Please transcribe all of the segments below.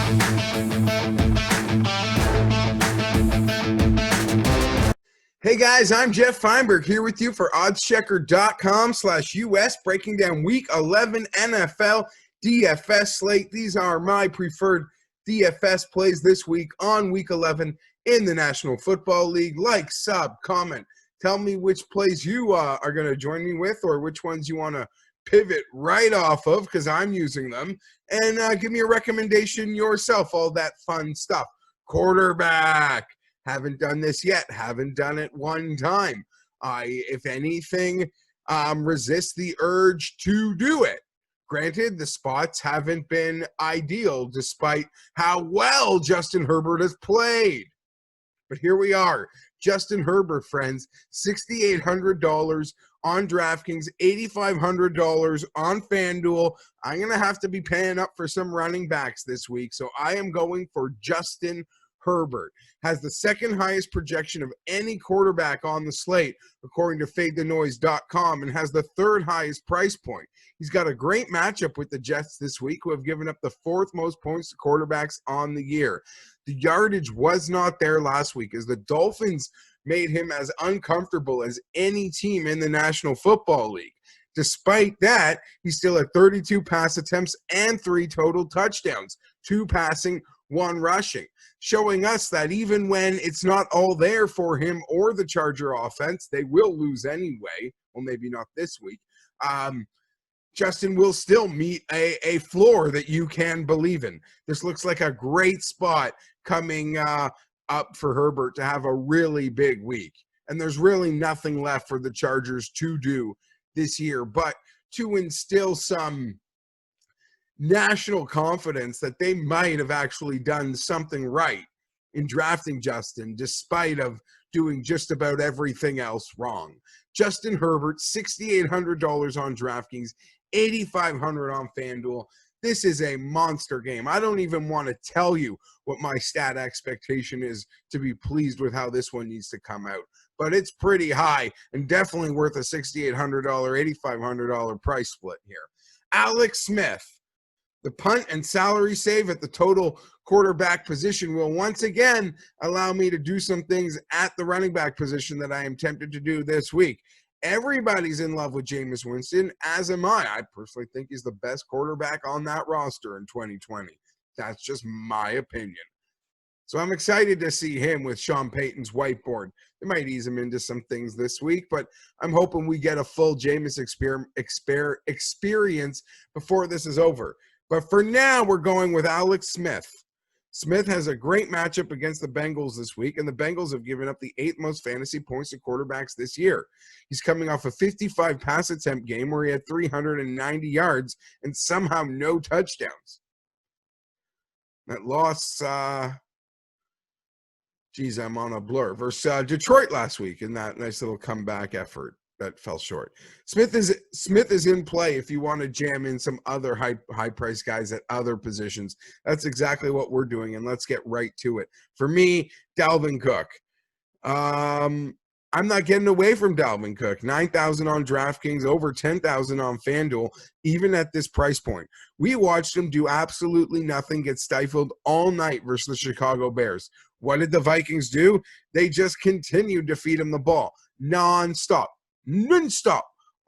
Hey guys, I'm Geoff Fienberg here with you for oddschecker.com/US, breaking down Week 11 NFL DFS slate. These are my preferred DFS plays this week on Week 11 in the National Football League. Like, sub, comment. Tell me which plays you are going to join me with, or which ones you want to pivot right off of, because I'm using them. And give me a recommendation yourself, all that fun stuff. Quarterback. Haven't done this yet. Haven't done it one time. I, if anything, resist the urge to do it. Granted, the spots haven't been ideal despite how well Justin Herbert has played. But here we are. Justin Herbert, friends, $6,800 on DraftKings, $8,500 on FanDuel. I'm going to have to be paying up for some running backs this week, so I am going for Justin Herbert. Has the second highest projection of any quarterback on the slate, according to FadeTheNoise.com, and has the third highest price point. He's got a great matchup with the Jets this week, who have given up the fourth most points to quarterbacks on the year. The yardage was not there last week, as the Dolphins made him as uncomfortable as any team in the National Football League. Despite that, he still had 32 pass attempts and 3 total touchdowns, 2 passing, 1 rushing, showing us that even when it's not all there for him or the Charger offense, they will lose anyway. Well, maybe not this week. Justin will still meet a floor that you can believe in. This looks like a great spot coming up for Herbert to have a really big week. And there's really nothing left for the Chargers to do this year but to instill some national confidence that they might have actually done something right in drafting Justin, despite of doing just about everything else wrong. Justin Herbert, $6,800 on DraftKings, $8,500 on FanDuel. This is a monster game. I don't even want to tell you what my stat expectation is to be pleased with how this one needs to come out. But it's pretty high and definitely worth a $6,800, $8,500 price split here. Alex Smith. The punt and salary save at the total quarterback position will once again allow me to do some things at the running back position that I am tempted to do this week. Everybody's in love with Jameis Winston, as am I. I personally think he's the best quarterback on that roster in 2020. That's just my opinion. So I'm excited to see him with Sean Payton's whiteboard. They might ease him into some things this week, but I'm hoping we get a full Jameis experience before this is over. But for now, we're going with Alex Smith. Smith has a great matchup against the Bengals this week, and the Bengals have given up the 8th most fantasy points to quarterbacks this year. He's coming off a 55 pass attempt game where he had 390 yards and somehow no touchdowns. That loss, I'm on a blur, versus Detroit last week in that nice little comeback effort that fell short. Smith is in play if you want to jam in some other high price guys at other positions. That's exactly what we're doing, and let's get right to it. For me, Dalvin Cook. I'm not getting away from Dalvin Cook. 9,000 on DraftKings, over 10,000 on FanDuel, even at this price point. We watched him do absolutely nothing, get stifled all night versus the Chicago Bears. What did the Vikings do? They just continued to feed him the ball nonstop,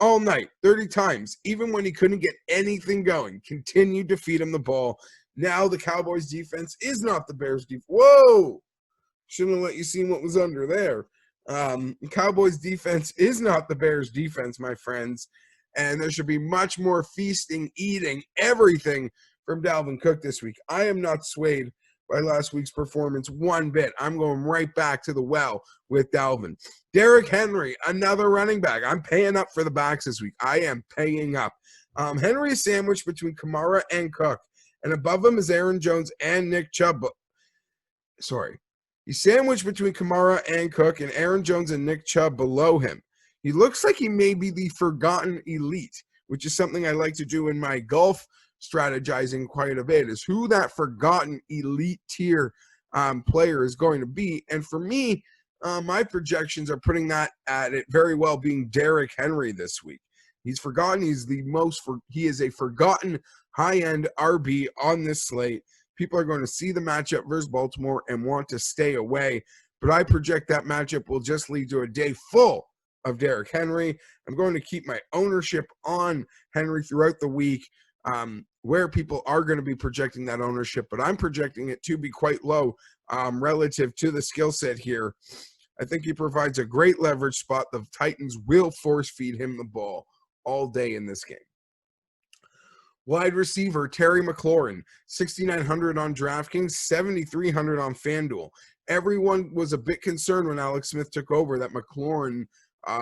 all night, 30 times, even when he couldn't get anything going, continued to feed him the ball. Now the Cowboys defense is not the Bears defense. Whoa! Shouldn't have let you see what was under there. Cowboys defense is not the Bears defense, my friends, and there should be much more feasting, eating, everything from Dalvin Cook this week. I am not swayed by last week's performance one bit. I'm going right back to the well with Dalvin. Derrick Henry, another running back. I'm paying up for the backs this week. I am paying up. Henry is sandwiched between Kamara and Cook, and above him is Aaron Jones and Nick Chubb. He's sandwiched between Kamara and Cook, and Aaron Jones and Nick Chubb below him. He looks like he may be the forgotten elite, which is something I like to do in my golf strategizing quite a bit, is who that forgotten elite tier player is going to be. And for me, my projections are putting that at it very well being Derrick Henry this week. He's forgotten. He is a forgotten high-end RB on this slate. People are going to see the matchup versus Baltimore and want to stay away. But I project that matchup will just lead to a day full of Derrick Henry. I'm going to keep my ownership on Henry throughout the week, where people are going to be projecting that ownership, but I'm projecting it to be quite low relative to the skill set here. I think he provides a great leverage spot. The Titans will force feed him the ball all day in this game. Wide receiver Terry McLaurin, 6,900 on DraftKings, 7,300 on FanDuel. Everyone was a bit concerned when Alex Smith took over that McLaurin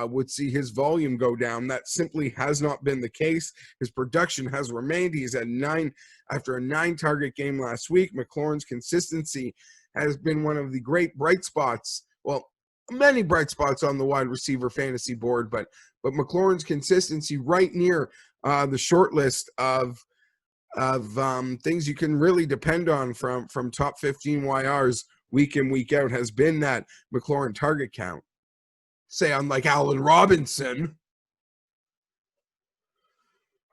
would see his volume go down. That simply has not been the case. His production has remained. He's at 9 after a 9-target game last week. McLaurin's consistency has been one of the great bright spots. Well, many bright spots on the wide receiver fantasy board, but McLaurin's consistency right near the short list of things you can really depend on from top 15 YRs week in, week out has been that McLaurin target count. Say, unlike Allen Robinson.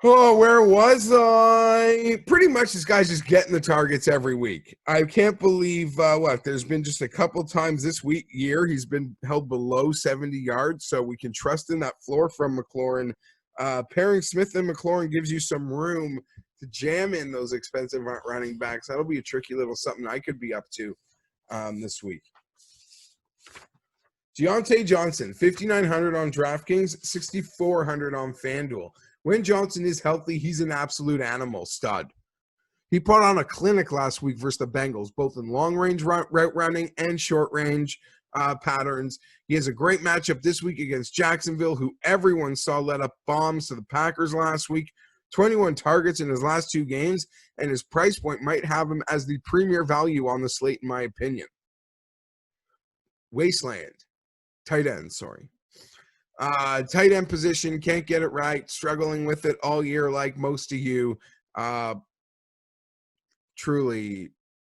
Oh, where was I? Pretty much this guy's just getting the targets every week. I can't believe there's been just a couple times this year he's been held below 70 yards, so we can trust in that floor from McLaurin. Pairing Smith and McLaurin gives you some room to jam in those expensive running backs. That'll be a tricky little something I could be up to this week. Deontay Johnson, 5,900 on DraftKings, 6,400 on FanDuel. When Johnson is healthy, he's an absolute animal stud. He put on a clinic last week versus the Bengals, both in long-range route running and short-range patterns. He has a great matchup this week against Jacksonville, who everyone saw let up bombs to the Packers last week. 21 targets in his last 2 games, and his price point might have him as the premier value on the slate, in my opinion. Tight end position, can't get it right, struggling with it all year like most of you. Truly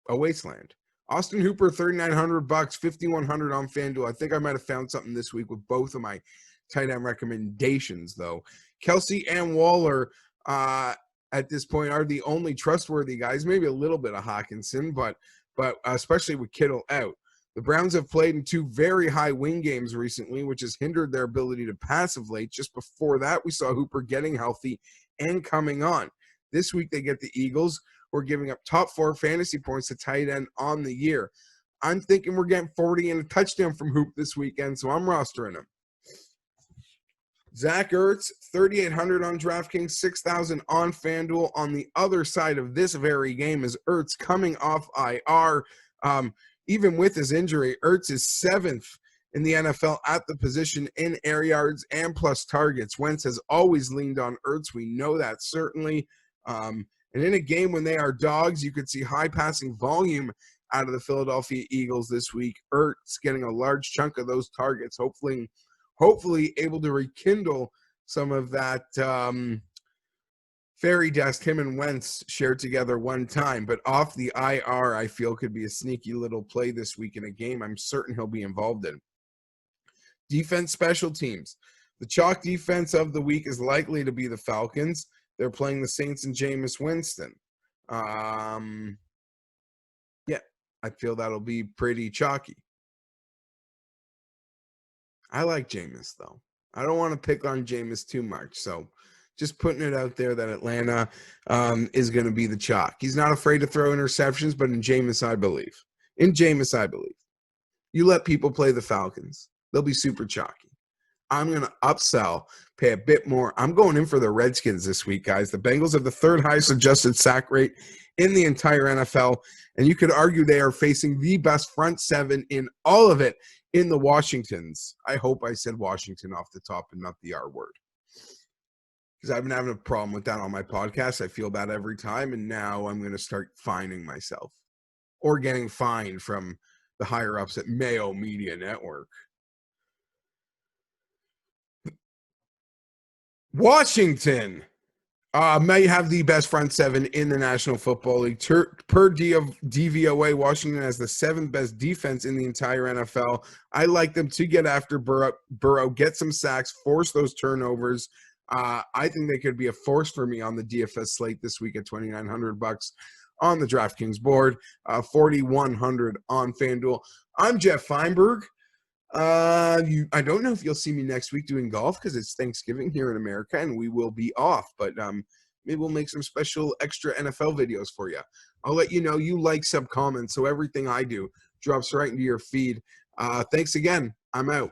a wasteland. Austin Hooper, $3,900, $5,100 on FanDuel. I think I might have found something this week with both of my tight end recommendations, though. Kelsey and Waller at this point are the only trustworthy guys. Maybe a little bit of Hawkinson, but especially with Kittle out. The Browns have played in 2 very high win games recently, which has hindered their ability to pass of late. Just before that, we saw Hooper getting healthy and coming on. This week, they get the Eagles, who are giving up top 4 fantasy points to tight end on the year. I'm thinking we're getting 40 and a touchdown from Hoop this weekend, so I'm rostering him. Zach Ertz, 3,800 on DraftKings, 6,000 on FanDuel. On the other side of this very game is Ertz coming off IR. Even with his injury, Ertz is 7th in the NFL at the position in air yards and plus targets. Wentz has always leaned on Ertz. We know that certainly. And in a game when they are dogs, you could see high passing volume out of the Philadelphia Eagles this week. Ertz getting a large chunk of those targets, hopefully able to rekindle some of that fairy dust him and Wentz shared together one time. But off the IR, I feel could be a sneaky little play this week in a game I'm certain he'll be involved in. Defense, special teams. The chalk defense of the week is likely to be the Falcons. They're playing the Saints and Jameis Winston. I feel that'll be pretty chalky. I like Jameis, though. I don't want to pick on Jameis too much, so just putting it out there that Atlanta is going to be the chalk. He's not afraid to throw interceptions, but in Jameis, I believe. You let people play the Falcons. They'll be super chalky. I'm going to upsell, pay a bit more. I'm going in for the Redskins this week, guys. The Bengals have the 3rd highest adjusted sack rate in the entire NFL, and you could argue they are facing the best front 7 in all of it in the Washingtons. I hope I said Washington off the top and not the R word, because I've been having a problem with that on my podcast. I feel that every time, and now I'm going to start fining myself or getting fined from the higher-ups at Mayo Media Network. Washington may have the best front 7 in the National Football League. Per DVOA, Washington has the 7th best defense in the entire NFL. I like them to get after Burrow, get some sacks, force those turnovers. I think they could be a force for me on the DFS slate this week at $2,900. on the DraftKings board, 4,100 on FanDuel. I'm Geoff Fienberg. I don't know if you'll see me next week doing golf because it's Thanksgiving here in America and we will be off, but maybe we'll make some special extra NFL videos for you. I'll let you know. You like, sub, comment, so everything I do drops right into your feed. Thanks again. I'm out.